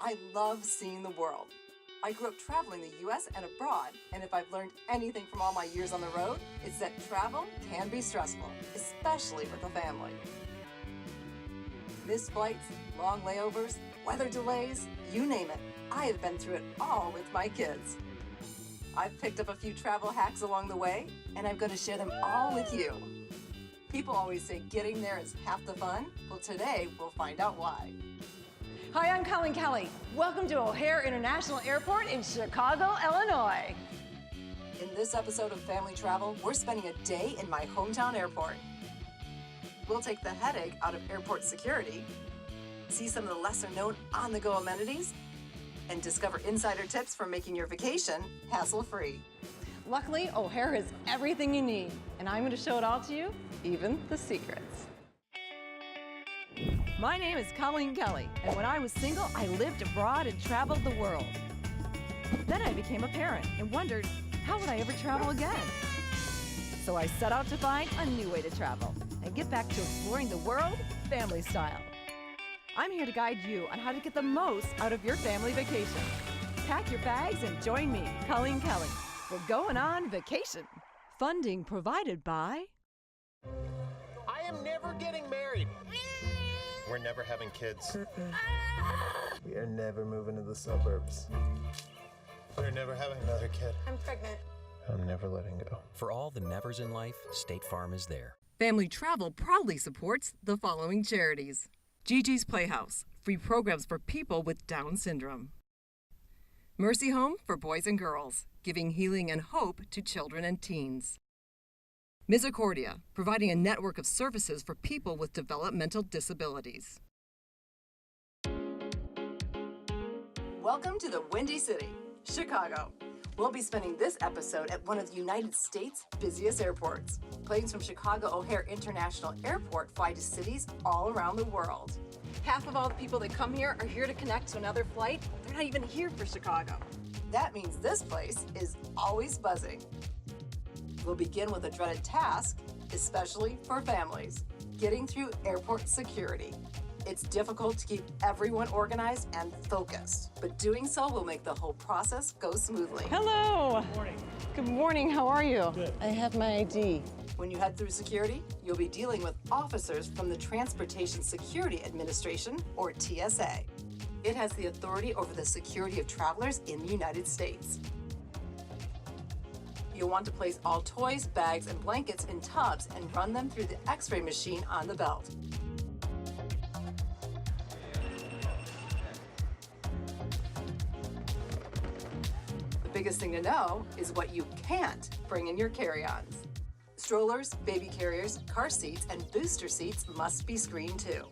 I love seeing the world. I grew up traveling the U.S. and abroad, and if I've learned anything from all my years on the road, it's that travel can be stressful, especially with a family. Missed flights, long layovers, weather delays, you name it. I have been through it all with my kids. I've picked up a few travel hacks along the way, and I'm going to share them all with you. People always say getting there is half the fun. Well, today we'll find out why. Hi, I'm Colleen Kelly. Welcome to O'Hare International Airport in Chicago, Illinois. In this episode of Family Travel, we're spending a day in my hometown airport. We'll take the headache out of airport security, see some of the lesser-known on-the-go amenities, and discover insider tips for making your vacation hassle-free. Luckily, O'Hare has everything you need, and I'm going to show it all to you, even the secrets. My name is Colleen Kelly, and when I was single, I lived abroad and traveled the world. Then I became a parent and wondered, how would I ever travel again? So I set out to find a new way to travel and get back to exploring the world family style. I'm here to guide you on how to get the most out of your family vacation. Pack your bags and join me, Colleen Kelly. We're going on vacation. Funding provided by... I am never getting married. We're never having kids. We are never moving to the suburbs. We're never having another kid. I'm pregnant. I'm never letting go. For all the nevers in life, State Farm is there. Family Travel proudly supports the following charities. Gigi's Playhouse, free programs for people with Down syndrome. Mercy Home for boys and girls, giving healing and hope to children and teens. Misericordia, providing a network of services for people with developmental disabilities. Welcome to the Windy City, Chicago. We'll be spending this episode at one of the United States' busiest airports. Planes from Chicago O'Hare International Airport fly to cities all around the world. Half of all the people that come here are here to connect to another flight. They're not even here for Chicago. That means this place is always buzzing. We'll begin with a dreaded task, especially for families, getting through airport security. It's difficult to keep everyone organized and focused, but doing so will make the whole process go smoothly. Hello. Good morning. Good morning. How are you? Good. I have my ID. When you head through security, you'll be dealing with officers from the Transportation Security Administration, or TSA. It has the authority over the security of travelers in the United States. You'll want to place all toys, bags, and blankets in tubs and run them through the X-ray machine on the belt. The biggest thing to know is what you can't bring in your carry-ons. Strollers, baby carriers, car seats, and booster seats must be screened too.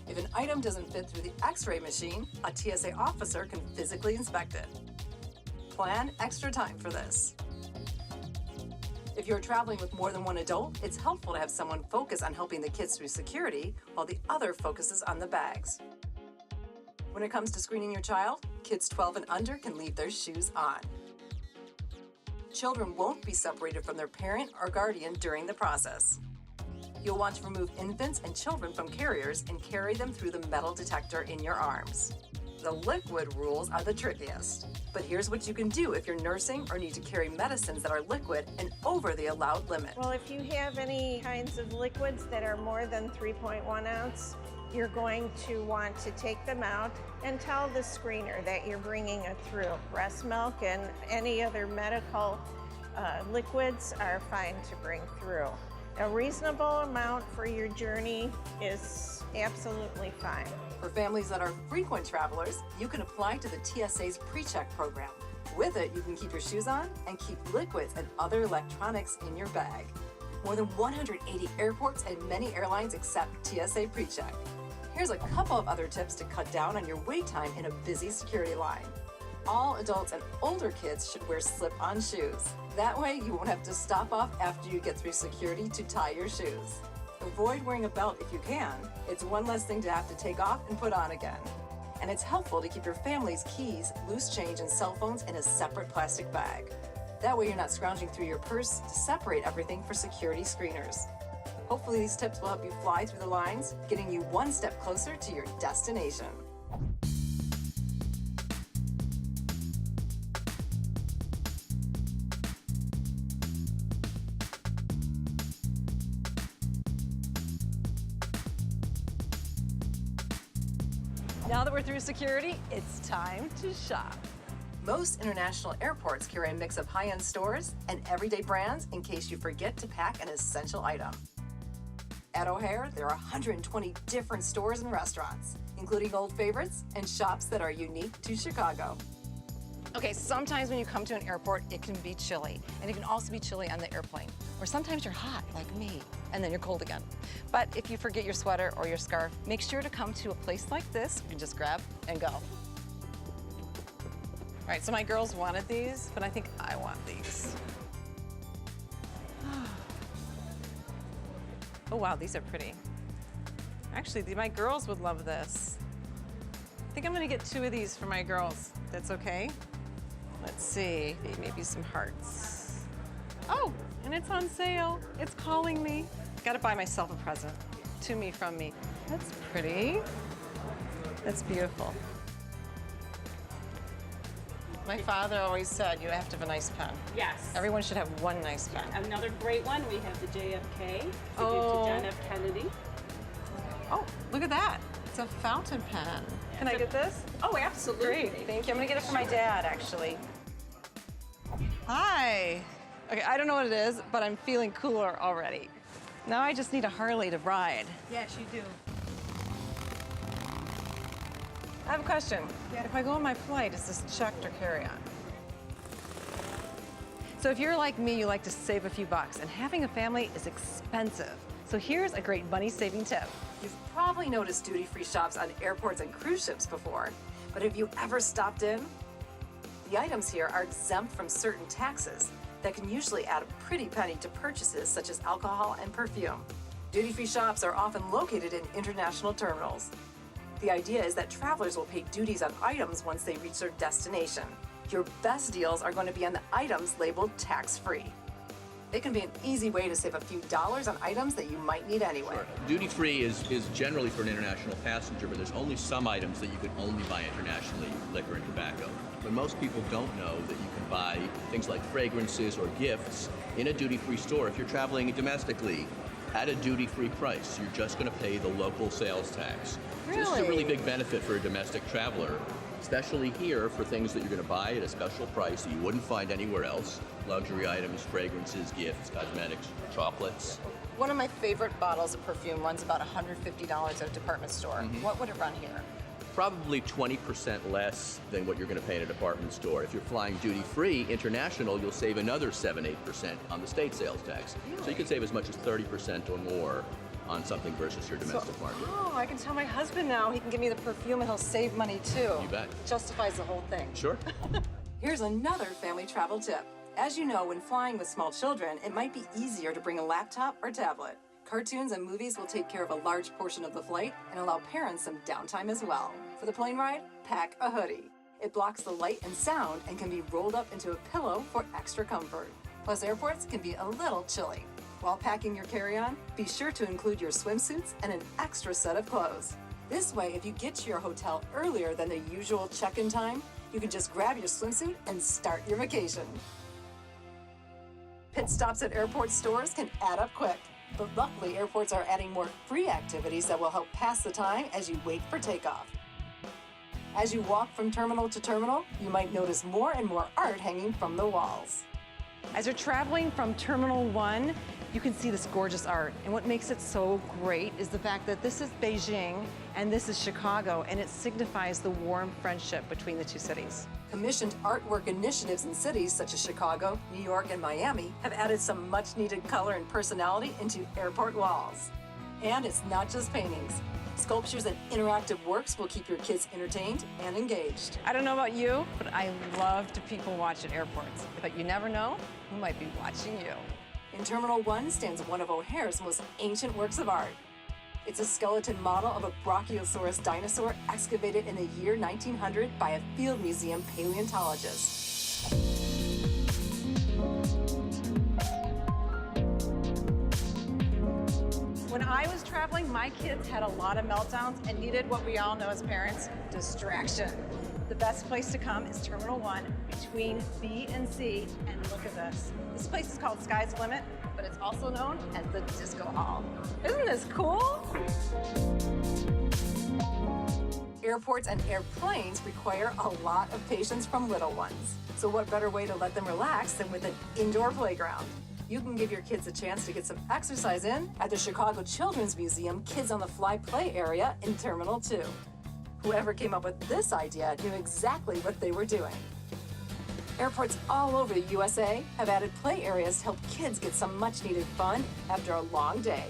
If an item doesn't fit through the X-ray machine, a TSA officer can physically inspect it. Plan extra time for this. If you're traveling with more than one adult, it's helpful to have someone focus on helping the kids through security while the other focuses on the bags. When it comes to screening your child, kids 12 and under can leave their shoes on. Children won't be separated from their parent or guardian during the process. You'll want to remove infants and children from carriers and carry them through the metal detector in your arms. The liquid rules are the trickiest, but here's what you can do if you're nursing or need to carry medicines that are liquid and over the allowed limit. Well, if you have any kinds of liquids that are more than 3.1 ounce, you're going to want to take them out and tell the screener that you're bringing it through. Breast milk and any other medical liquids are fine to bring through. A reasonable amount for your journey is absolutely fine. For families that are frequent travelers, you can apply to the TSA's pre-check program. With it, you can keep your shoes on and keep liquids and other electronics in your bag. More than 180 airports and many airlines accept TSA pre-check. Here's a couple of other tips to cut down on your wait time in a busy security line. All adults and older kids should wear slip-on shoes. That way, you won't have to stop off after you get through security to tie your shoes. Avoid wearing a belt if you can. It's one less thing to have to take off and put on again. And it's helpful to keep your family's keys, loose change, and cell phones in a separate plastic bag. That way you're not scrounging through your purse to separate everything for security screeners. Hopefully these tips will help you fly through the lines, getting you one step closer to your destination. Now that we're through security, it's time to shop. Most international airports carry a mix of high-end stores and everyday brands in case you forget to pack an essential item. At O'Hare, there are 120 different stores and restaurants, including old favorites and shops that are unique to Chicago. Okay, sometimes when you come to an airport, it can be chilly, and it can also be chilly on the airplane. Or sometimes you're hot, like me, and then you're cold again. But if you forget your sweater or your scarf, make sure to come to a place like this. You can just grab and go. All right, so my girls wanted these, but I think I want these. Oh, wow, these are pretty. Actually, my girls would love this. I think I'm gonna get 2 of these for my girls. That's okay? Let's see, maybe some hearts. Oh, and it's on sale. It's calling me. Gotta buy myself a present. To me, from me. That's pretty. That's beautiful. My father always said you have to have a nice pen. Yes. Everyone should have one nice pen. Another great one, we have the JFK. It's a Oh. gift to John F. Kennedy. Oh, look at that. It's a fountain pen. Can I get this? Oh, absolutely. Great, thank you. I'm gonna get it for my dad, actually. Hi. Okay, I don't know what it is, but I'm feeling cooler already. Now I just need a Harley to ride. Yes, you do. I have a question. If I go on my flight, is this checked or carry-on? So if you're like me, you like to save a few bucks, and having a family is expensive. So here's a great money-saving tip. You've probably noticed duty-free shops on airports and cruise ships before, but have you ever stopped in? The items here are exempt from certain taxes that can usually add a pretty penny to purchases such as alcohol and perfume. Duty-free shops are often located in international terminals. The idea is that travelers will pay duties on items once they reach their destination. Your best deals are going to be on the items labeled tax-free. It can be an easy way to save a few dollars on items that you might need anyway. Duty free is generally for an international passenger, but there's only some items that you can only buy internationally, liquor and tobacco. But most people don't know that you can buy things like fragrances or gifts in a duty-free store if you're traveling domestically at a duty-free price. You're just going to pay the local sales tax. So this is a really big benefit for a domestic traveler, especially here for things that you're going to buy at a special price that you wouldn't find anywhere else. Luxury items, fragrances, gifts, cosmetics, chocolates. One of my favorite bottles of perfume runs about $150 at a department store. What would it run here? Probably 20% less than what you're going to pay in a department store. If you're flying duty-free international, you'll save another 7-8% on the state sales tax. So you could save as much as 30% or more on something versus your domestic market. Oh, I can tell my husband now he can give me the perfume and he'll save money too. You bet. Justifies the whole thing. Sure. Here's another family travel tip. As you know, when flying with small children, it might be easier to bring a laptop or tablet. Cartoons and movies will take care of a large portion of the flight and allow parents some downtime as well. For the plane ride, pack a hoodie. It blocks the light and sound and can be rolled up into a pillow for extra comfort. Plus, airports can be a little chilly. While packing your carry-on, be sure to include your swimsuits and an extra set of clothes. This way, if you get to your hotel earlier than the usual check-in time, you can just grab your swimsuit and start your vacation. Pit stops at airport stores can add up quick, but luckily airports are adding more free activities that will help pass the time as you wait for takeoff. As you walk from terminal to terminal, you might notice more and more art hanging from the walls. As you're traveling from Terminal 1, you can see this gorgeous art. And what makes it so great is the fact that this is Beijing and this is Chicago, and it signifies the warm friendship between the two cities. Commissioned artwork initiatives in cities such as Chicago, New York, and Miami have added some much-needed color and personality into airport walls. And it's not just paintings. Sculptures and interactive works will keep your kids entertained and engaged. I don't know about you, but I love to people watch at airports. But you never know who might be watching you. In Terminal 1 stands one of O'Hare's most ancient works of art. It's a skeleton model of a Brachiosaurus dinosaur excavated in the year 1900 by a field museum paleontologist. When I was traveling, my kids had a lot of meltdowns and needed what we all know as parents, distraction. The best place to come is Terminal 1 between B and C, and look at this. This place is called Sky's the Limit, but it's also known as the Disco Hall. Isn't this cool? Airports and airplanes require a lot of patience from little ones. So what better way to let them relax than with an indoor playground? You can give your kids a chance to get some exercise in at the Chicago Children's Museum Kids on the Fly play area in Terminal 2. Whoever came up with this idea knew exactly what they were doing. Airports all over the USA have added play areas to help kids get some much-needed fun after a long day.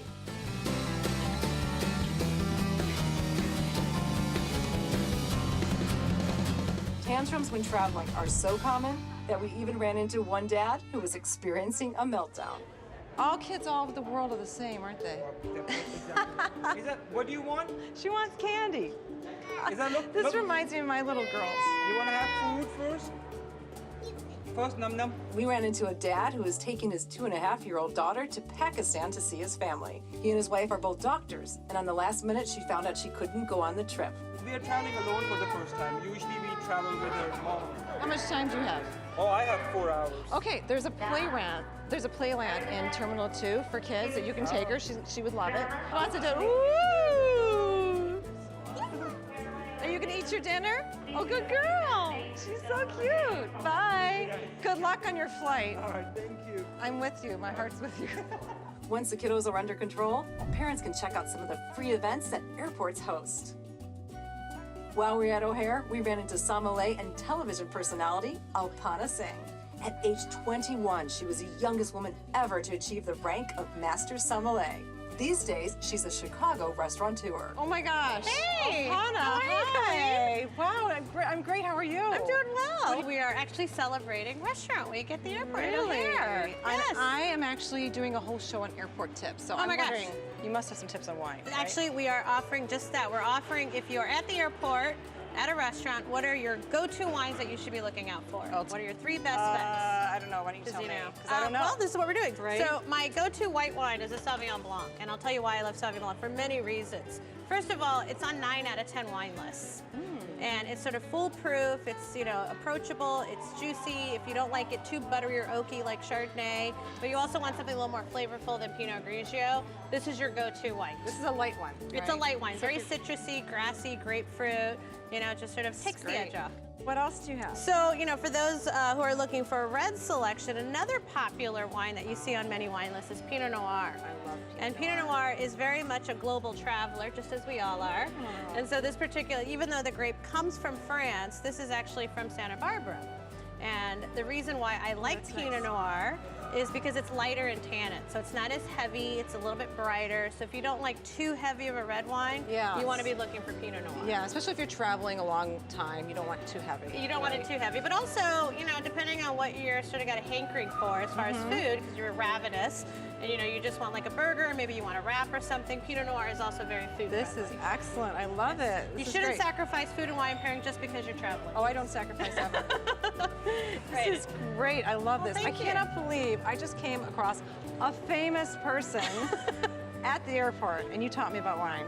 Tantrums when traveling are so common that we even ran into one dad who was experiencing a meltdown. All kids all over the world are the same, aren't they? Is that what do you want? She wants candy. Is that look? This look, reminds me of my little girls. You want to have food first? First, num num. We ran into a dad who was taking his 2.5-year-old daughter to Pakistan to see his family. He and his wife are both doctors, and on the last minute, she found out she couldn't go on the trip. We are traveling alone for the first time. Usually we travel with our mom. How much time do you have? Oh, I have 4 hours. Okay, there's a playland. There's a playland in Terminal 2 for kids that you can take her. She would love it. Lots of Woo! Are you gonna eat your dinner? Oh, good girl. She's so cute. Bye. Good luck on your flight. All right, thank you. I'm with you. My heart's with you. Once the kiddos are under control, parents can check out some of the free events that airports host. While we were at O'Hare, we ran into sommelier and television personality, Alpana Singh. At age 21, she was the youngest woman ever to achieve the rank of Master Sommelier. These days, she's a Chicago restaurateur. Oh my gosh. Hey! Alpana, hi. Wow, I'm great. How are you? I'm doing well. We are actually celebrating Restaurant Week at the airport. Really? Here. And Yes. I am actually doing a whole show on airport tips. So Oh I'm my gosh. wondering, you must have some tips on wine. right? Actually, we are offering just that. We're offering, if you're at the airport, at a restaurant, what are your go-to wines that you should be looking out for? Oh, What are your 3 best bets? I don't know. Why don't you tell me? Because I don't know. Well, this is what we're doing. Right. So my go-to white wine is a Sauvignon Blanc, and I'll tell you why I love Sauvignon Blanc for many reasons. First of all, it's on 9 out of 10 wine lists. And it's sort of foolproof, it's approachable, it's juicy. If you don't like it too buttery or oaky like Chardonnay, but you also want something a little more flavorful than Pinot Grigio, this is your go-to wine. This is a light one. It's a light wine, very citrusy, grassy, grapefruit, just sort of takes the edge off. What else do you have? So, for those who are looking for a red selection, another popular wine that you see on many wine lists is Pinot Noir. I love And Pinot Noir is very much a global traveler, just as we all are. And so this particular, even though the grape comes from France, this is actually from Santa Barbara. And the reason why I like Pinot Noir is because it's lighter in tannin. So it's not as heavy, it's a little bit brighter. So if you don't like too heavy of a red wine, you want to be looking for Pinot Noir. Yeah, especially if you're traveling a long time, you don't want it too heavy. You don't want it too heavy, but also, depending on what you're sort of got a hankering for as far as food, because you're ravenous, and you just want like a burger, or maybe you want a wrap or something, Pinot Noir is also very food This is excellent. I love it. You This is shouldn't great. sacrifice food and wine pairing just because you're traveling. Oh, I don't sacrifice ever. Right. This is great. I love this. I thank you. cannot believe I just came across a famous person at the airport, and you taught me about wine.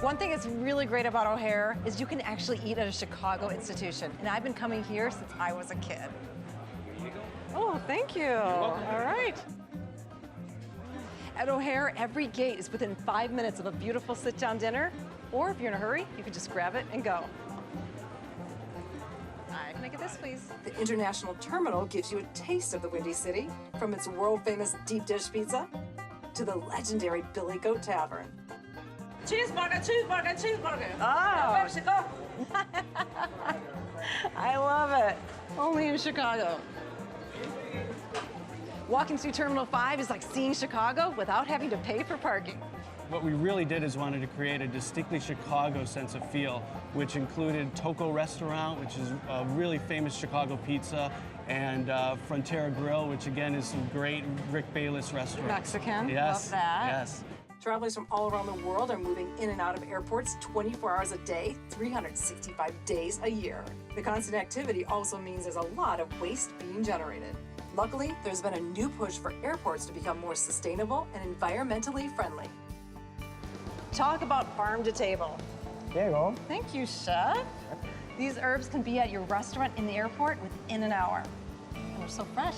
One thing that's really great about O'Hare is you can actually eat at a Chicago institution, and I've been coming here since I was a kid. Oh, thank you. All right. At O'Hare, every gate is within 5 minutes of a beautiful sit-down dinner, or if you're in a hurry, you can just grab it and go. Can I get this, please? The International Terminal gives you a taste of the Windy City, from its world-famous deep dish pizza to the legendary Billy Goat Tavern. Cheeseburger, cheeseburger, cheeseburger. Oh, Chicago. I love it. Only in Chicago. Walking through Terminal 5 is like seeing Chicago without having to pay for parking. What we really did is wanted to create a distinctly Chicago sense of feel, which included Toco Restaurant, which is a really famous Chicago pizza, and Frontera Grill, which again is some great Rick Bayless restaurants. Mexican, Yes, love that. yes. Travelers from all around the world are moving in and out of airports 24 hours a day, 365 days a year. The constant activity also means there's a lot of waste being generated. Luckily, there's been a new push for airports to become more sustainable and environmentally friendly. Talk about farm to table. There you go. Thank you, chef. These herbs can be at your restaurant in the airport within an hour. And they're so fresh.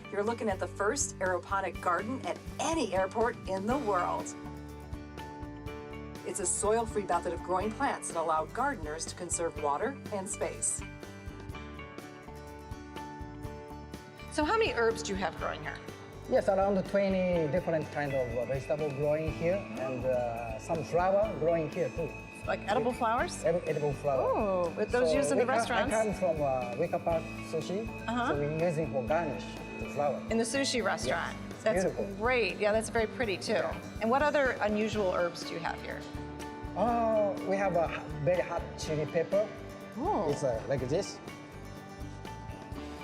You're looking at the first Aeroponic Garden at any airport in the world. It's a soil-free method of growing plants that allow gardeners to conserve water and space. So how many herbs do you have growing here? Yes, around 20 different kind of vegetable growing here, and some flower growing here too. Like edible flowers? Edible flower. Oh, with those used in the restaurants? I come from Wika Park Sushi, so we're using for garnish the flower. In the sushi restaurant. Yes, That's beautiful. great. Yeah, that's very pretty too. Yeah. And what other unusual herbs do you have here? We have a very hot chili pepper. Oh. It's like this.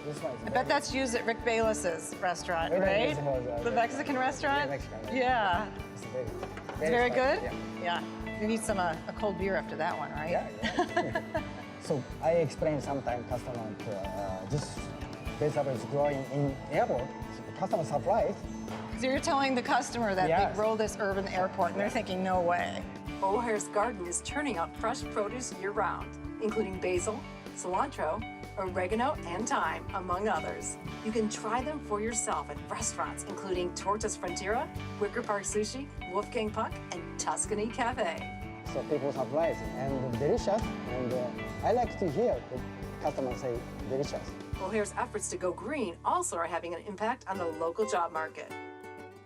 This one is I bet that's used at Rick Bayless's restaurant, right? The Mexican restaurant? Yeah, Mexican. Yeah. It's It's very spicy, good? Yeah. You need some a cold beer after that one, right? Yeah. So I explain sometimes customer this vegetable is growing in airport. So customer surprised. So you're telling the customer that Yes. they grow this herb in the airport, and they're thinking, no way. O'Hare's Garden is turning out fresh produce year-round, including basil, cilantro, oregano, and thyme, among others. You can try them for yourself at restaurants including Tortas Frontera, Wicker Park Sushi, Wolfgang Puck, and Tuscany Cafe. So people surprised and delicious. And I like to hear the customers say delicious. O'Hare's efforts to go green also are having an impact on the local job market.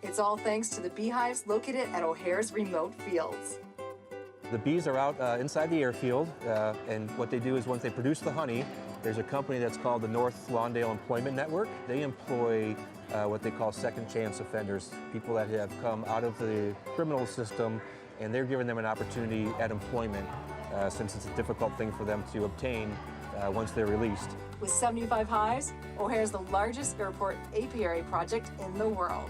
It's all thanks to the beehives located at O'Hare's remote fields. The bees are out inside the airfield, and what they do is once they produce the honey, there's a company that's called the North Lawndale Employment Network. They employ what they call second chance offenders, people that have come out of the criminal system, and they're giving them an opportunity at employment since it's a difficult thing for them to obtain once they're released. With 75 hives, O'Hare's the largest airport apiary project in the world.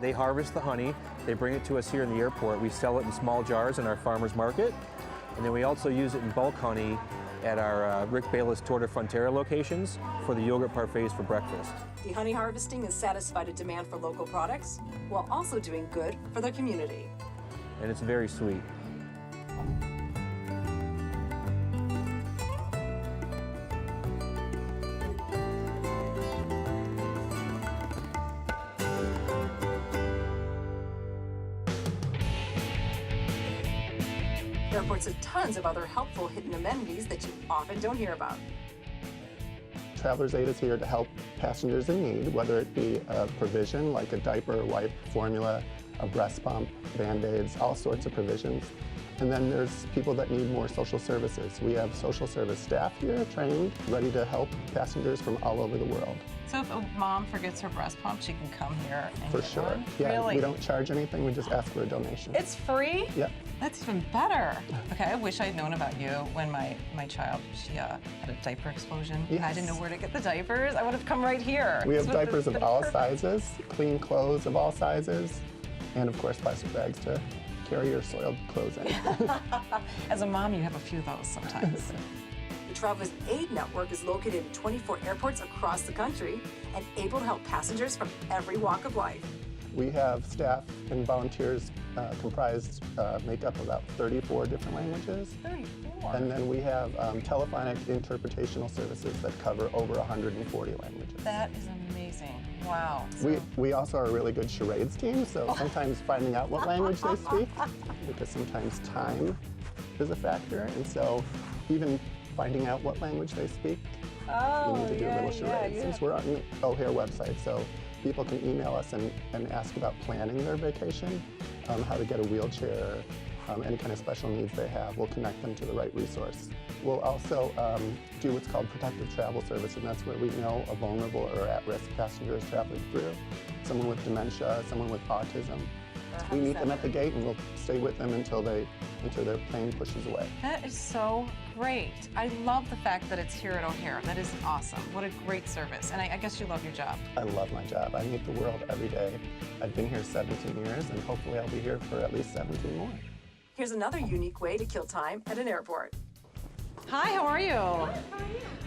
They harvest the honey, they bring it to us here in the airport. We sell it in small jars in our farmer's market, and then we also use it in bulk honey at our Rick Bayless Torta Frontera locations for the yogurt parfaits for breakfast. The honey harvesting has satisfied a demand for local products while also doing good for the community. And it's very sweet. Airports have tons of other helpful hidden amenities that you often don't hear about. Traveler's Aid is here to help passengers in need, whether it be a provision like a diaper, wipe, formula, a breast pump, Band-Aids, all sorts of provisions. And then there's people that need more social services. We have social service staff here trained, ready to help passengers from all over the world. So if a mom forgets her breast pump, she can come here and For get sure. one? Yeah, Really? we don't charge anything, we just ask for a donation. It's free? Yep. That's even better. Okay, I wish I'd known about you when my child, she had a diaper explosion. Yes. I didn't know where to get the diapers. I would have come right here. We have This would diapers of been all perfect. sizes, clean clothes of all sizes, and of course plastic bags to carry your soiled clothes in. As a mom, you have a few of those sometimes. The Traveler's Aid Network is located in 24 airports across the country and able to help passengers from every walk of life. We have staff and volunteers comprised, make up about 34 different languages. 34? And then we have telephonic interpretational services that cover over 140 languages. That is amazing. Wow. We also are a really good charades team, so sometimes finding out what language they speak, because sometimes time is a factor, and so even finding out what language they speak, you need to do a little charade. Since we're on the O'Hare website, so people can email us and ask about planning their vacation, how to get a wheelchair, any kind of special needs they have. We'll connect them to the right resource. We'll also do what's called protective travel service, and that's where we know a vulnerable or at-risk passenger is traveling through. Someone with dementia, someone with autism. We meet them at the gate and we'll stay with them until their plane pushes away. That is so great. I love the fact that it's here at O'Hare. That is awesome. What a great service. And I guess you love your job. I love my job. I meet the world every day. I've been here 17 years and hopefully I'll be here for at least 17 more. Here's another unique way to kill time at an airport. Hi, how are you?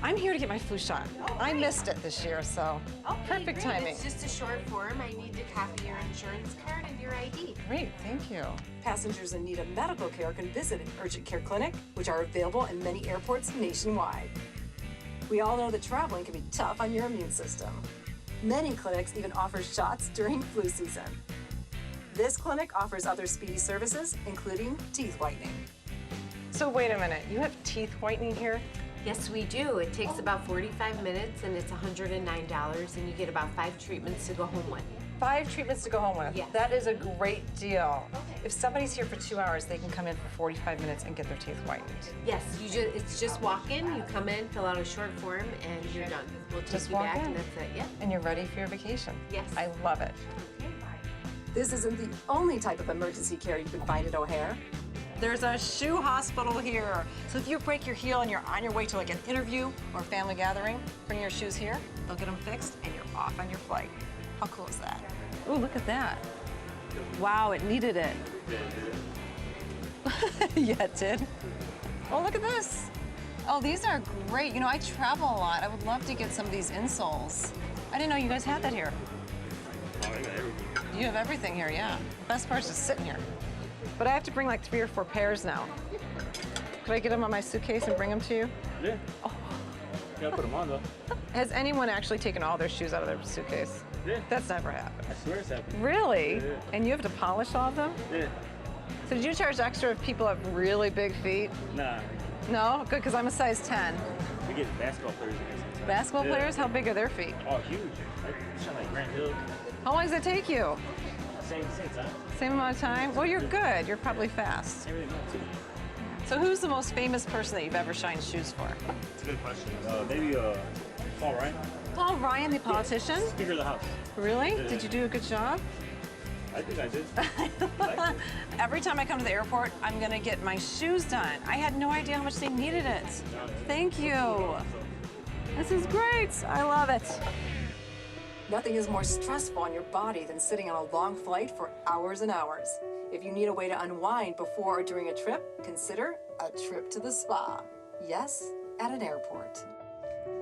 I'm here to get my flu shot. I missed it this year, so perfect timing. It's just a short form. I need to copy your insurance card and your ID. Great, thank you. Passengers in need of medical care can visit an urgent care clinic, which are available in many airports nationwide. We all know that traveling can be tough on your immune system. Many clinics even offer shots during flu season. This clinic offers other speedy services, including teeth whitening. So wait a minute, you have teeth whitening here? Yes, we do. It takes about 45 minutes and it's $109 and you get about 5 treatments to go home with. 5 treatments to go home with. Yes. That is a great deal. If somebody's here for 2 hours, they can come in for 45 minutes and get their teeth whitened. Yes, it's just walk in, you come in, fill out a short form, and you're done. We'll take Just you walk back in. and that's it. Yeah. And you're ready for your vacation. Yes. I love it. This isn't the only type of emergency care you can find at O'Hare. There's a shoe hospital here. So if you break your heel and you're on your way to like an interview or a family gathering, bring your shoes here, they'll get them fixed, and you're off on your flight. How cool is that? Oh, look at that. Wow, it needed it. Yeah, it did. Oh, look at this. Oh, these are great. You know, I travel a lot. I would love to get some of these insoles. I didn't know you guys had that here. You have everything here, yeah. The best part's just sitting here. But I have to bring like 3 or 4 pairs now. Could I get them on my suitcase and bring them to you? Yeah. Oh. You gotta put them on, though. Has anyone actually taken all their shoes out of their suitcase? Yeah. That's never happened. I swear it's happened. Really? Yeah. And you have to polish all of them? Yeah. So did you charge extra if people have really big feet? Nah. No? Good, because I'm a size 10. We get basketball players against sometimes. Basketball players? How big are their feet? Oh, huge. Like, shot like Grant Hill. How long does it take you? Same time. Same amount of time? Well, you're good. You're probably fast. Everything else, too. So who's the most famous person that you've ever shined shoes for? It's a good question. Maybe Paul Ryan. Paul Ryan, the politician? Yeah, Speaker of the House. Really? Yeah. Did you do a good job? I think I did. Every time I come to the airport, I'm gonna get my shoes done. I had no idea how much they needed it. Thank you. This is great. I love it. Nothing is more stressful on your body than sitting on a long flight for hours and hours. If you need a way to unwind before or during a trip, consider a trip to the spa. Yes, at an airport.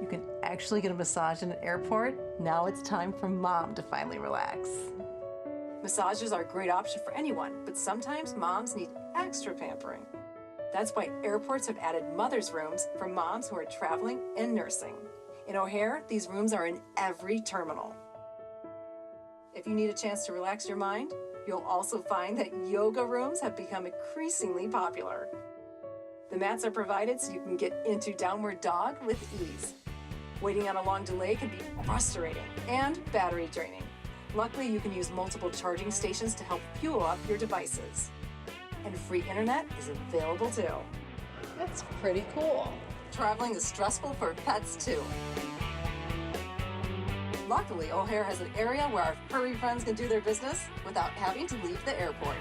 You can actually get a massage in an airport. Now it's time for mom to finally relax. Massages are a great option for anyone, but sometimes moms need extra pampering. That's why airports have added mother's rooms for moms who are traveling and nursing. In O'Hare, these rooms are in every terminal. If you need a chance to relax your mind, you'll also find that yoga rooms have become increasingly popular. The mats are provided so you can get into downward dog with ease. Waiting on a long delay can be frustrating and battery draining. Luckily, you can use multiple charging stations to help fuel up your devices. And free internet is available too. That's pretty cool. Traveling is stressful for pets too. Luckily, O'Hare has an area where our furry friends can do their business without having to leave the airport.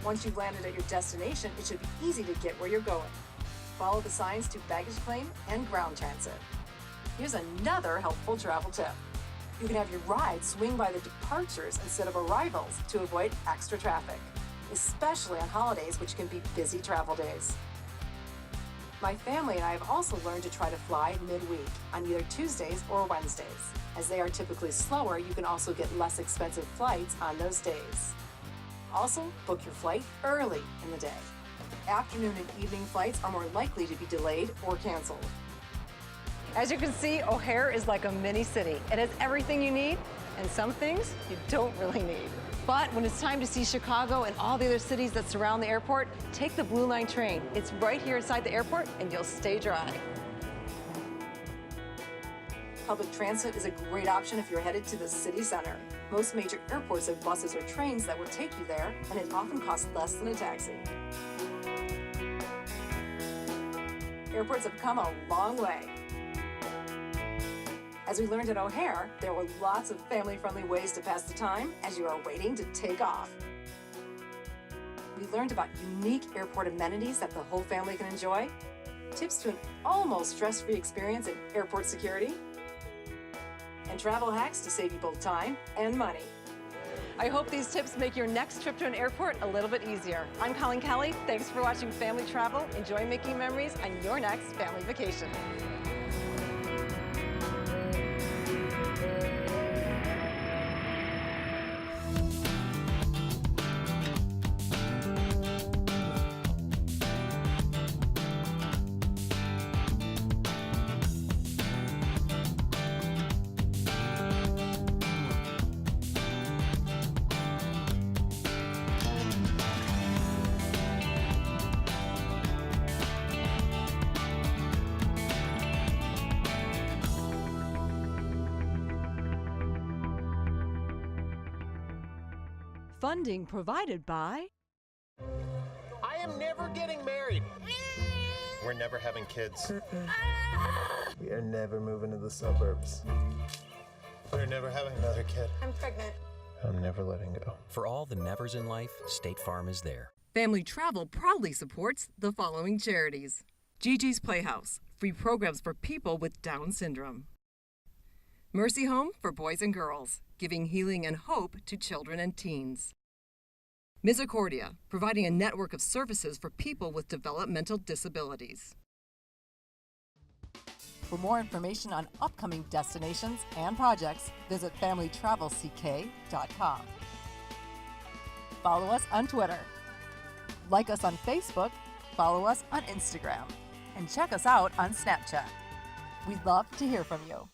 Once you've landed at your destination, it should be easy to get where you're going. Follow the signs to baggage claim and ground transit. Here's another helpful travel tip. You can have your ride swing by the departures instead of arrivals to avoid extra traffic, especially on holidays, which can be busy travel days. My family and I have also learned to try to fly midweek on either Tuesdays or Wednesdays. As they are typically slower, you can also get less expensive flights on those days. Also, book your flight early in the day. Afternoon and evening flights are more likely to be delayed or canceled. As you can see, O'Hare is like a mini city. It has everything you need and some things you don't really need. But when it's time to see Chicago and all the other cities that surround the airport, take the Blue Line train. It's right here inside the airport and you'll stay dry. Public transit is a great option if you're headed to the city center. Most major airports have buses or trains that will take you there, and it often costs less than a taxi. Airports have come a long way. As we learned at O'Hare, there were lots of family-friendly ways to pass the time as you are waiting to take off. We learned about unique airport amenities that the whole family can enjoy, tips to an almost stress-free experience in airport security, and travel hacks to save you both time and money. I hope these tips make your next trip to an airport a little bit easier. I'm Colleen Kelly. Thanks for watching Family Travel. Enjoy making memories on your next family vacation. Funding provided by I am never getting married. We're never having kids. We are never moving to the suburbs. We're never having another kid. I'm pregnant. I'm never letting go. For all the nevers in life, State Farm is there. Family Travel proudly supports the following charities: Gigi's Playhouse, free programs for people with Down syndrome. Mercy Home for boys and girls, giving healing and hope to children and teens. Misericordia, providing a network of services for people with developmental disabilities. For more information on upcoming destinations and projects, visit FamilyTravelCK.com. Follow us on Twitter. Like us on Facebook, follow us on Instagram, and check us out on Snapchat. We'd love to hear from you.